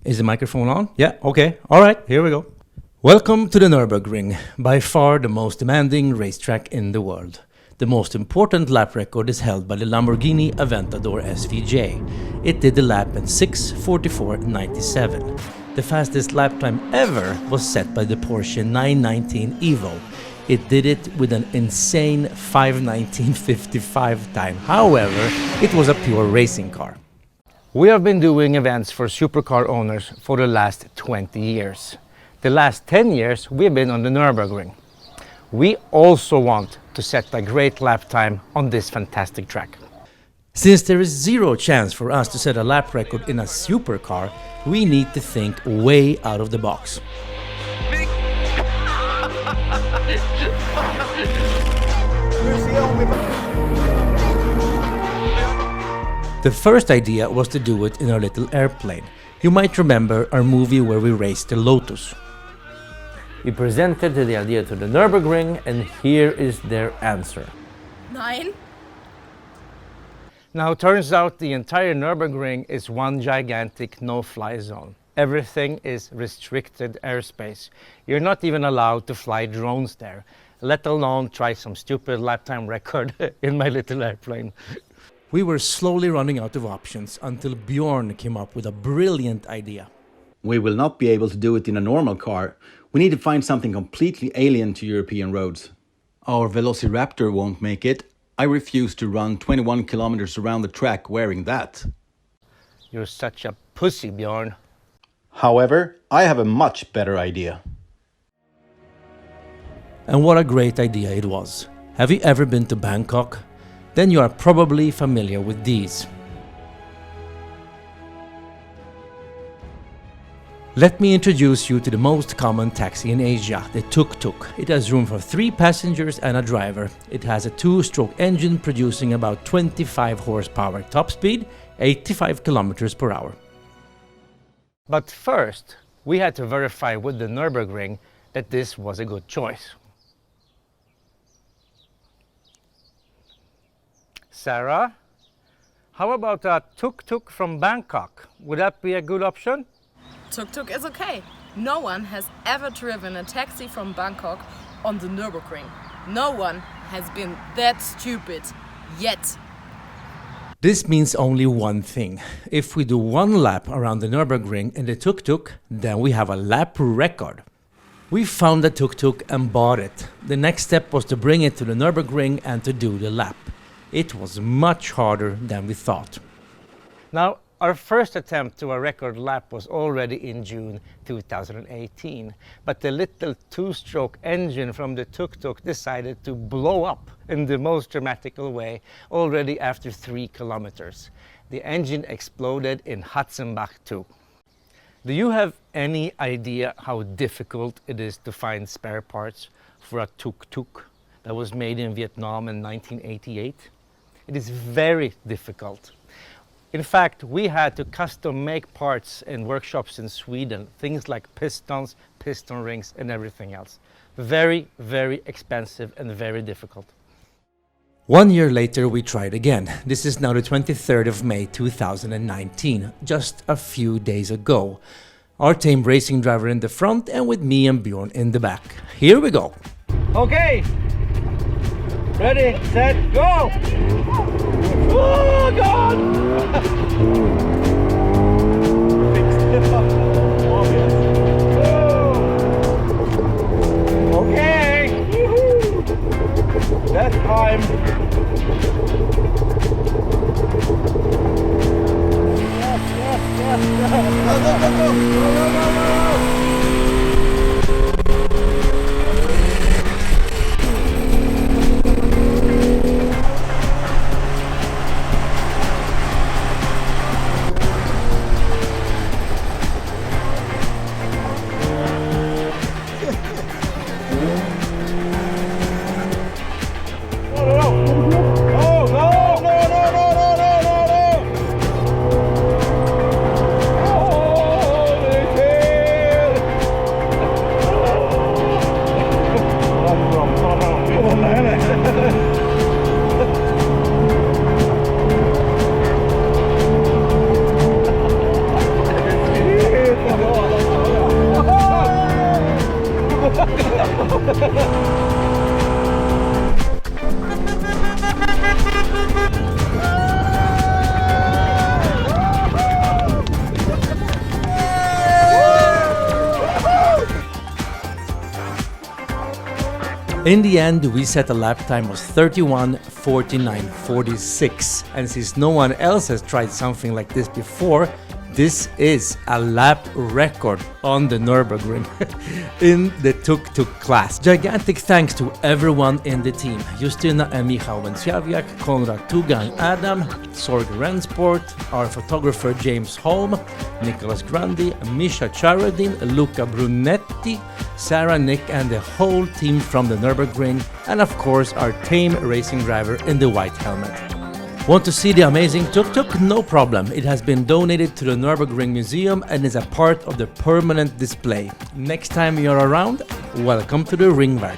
Is the microphone on? Yeah, okay. All right, here we go. Welcome to the Nurburgring, by far the most demanding racetrack in the world. The most important lap record is held by the Lamborghini Aventador SVJ. It did the lap in 6:44.97. The fastest lap time ever was set by the Porsche 919 Evo. It did it with an insane 5:19.55 time. However, it was a pure racing car. We have been doing events for supercar owners for the last 20 years. The last 10 years we've been on the Nurburgring. We also want to set a great lap time on this fantastic track. Since there is zero chance for us to set a lap record in a supercar, we need to think way out of the box. The first idea was to do it in our little airplane. You might remember our movie where we raced the Lotus. We presented the idea to the Nurburgring, and here is their answer. 9. Now, turns out the entire Nurburgring is one gigantic no-fly zone. Everything is restricted airspace. You're not even allowed to fly drones there, let alone try some stupid lap time record in my little airplane. We were slowly running out of options until Bjorn came up with a brilliant idea. We will not be able to do it in a normal car. We need to find something completely alien to European roads. Our Velociraptor won't make it. I refuse to run 21 kilometers around the track wearing that. You're such a pussy, Bjorn. However, I have a much better idea. And what a great idea it was. Have you ever been to Bangkok? Then you are probably familiar with these. Let me introduce you to the most common taxi in Asia, the Tuk Tuk. It has room for 3 passengers and a driver. It has a 2-stroke engine producing about 25 horsepower, top speed 85 kilometers per hour. But first, we had to verify with the Nurburgring that this was a good choice. Sarah, how about a Tuk Tuk from Bangkok? Would that be a good option? Tuk Tuk is okay. No one has ever driven a taxi from Bangkok on the Nurburgring. No one has been that stupid yet. This means only one thing. If we do one lap around the Nurburgring in the Tuk Tuk, then we have a lap record. We found the Tuk Tuk and bought it. The next step was to bring it to the Nurburgring and to do the lap. It was much harder than we thought. Now, our first attempt to a record lap was already in June 2018, but the little 2-stroke engine from the Tuk Tuk decided to blow up in the most dramatical way already after 3 kilometers. The engine exploded in Hatzenbach too. Do you have any idea how difficult it is to find spare parts for a Tuk Tuk that was made in Vietnam in 1988? It is very difficult. In fact, we had to custom make parts in workshops in Sweden, things like pistons, piston rings and everything else. Very, very expensive and very difficult. 1 year later we tried again. This is now the 23rd of May 2019, just a few days ago. Our team racing driver in the front and with me and Bjorn in the back. Here we go. Okay, ready, set, go! Oh God! Okay! That time! Yes, yes, yes! Go, go, go, go! Go, go, go, go! In the end, we set a lap time of 31:49:46. And since no one else has tried something like this before, this is a lap record on the Nurburgring in the Tuk Tuk class. Gigantic thanks to everyone in the team. Justyna and Michał Węciawiak, Konrad Tugang Adam, Sorg Rensport, our photographer James Holm, Nicholas Grundy, Misha Charadin, Luca Brunetti, Sarah, Nick and the whole team from the Nurburgring, and of course our tame racing driver in the white helmet. Want to see the amazing Tuk Tuk? No problem. It has been donated to the Nurburgring Museum and is a part of the permanent display. Next time you're around, welcome to the Ringwerk.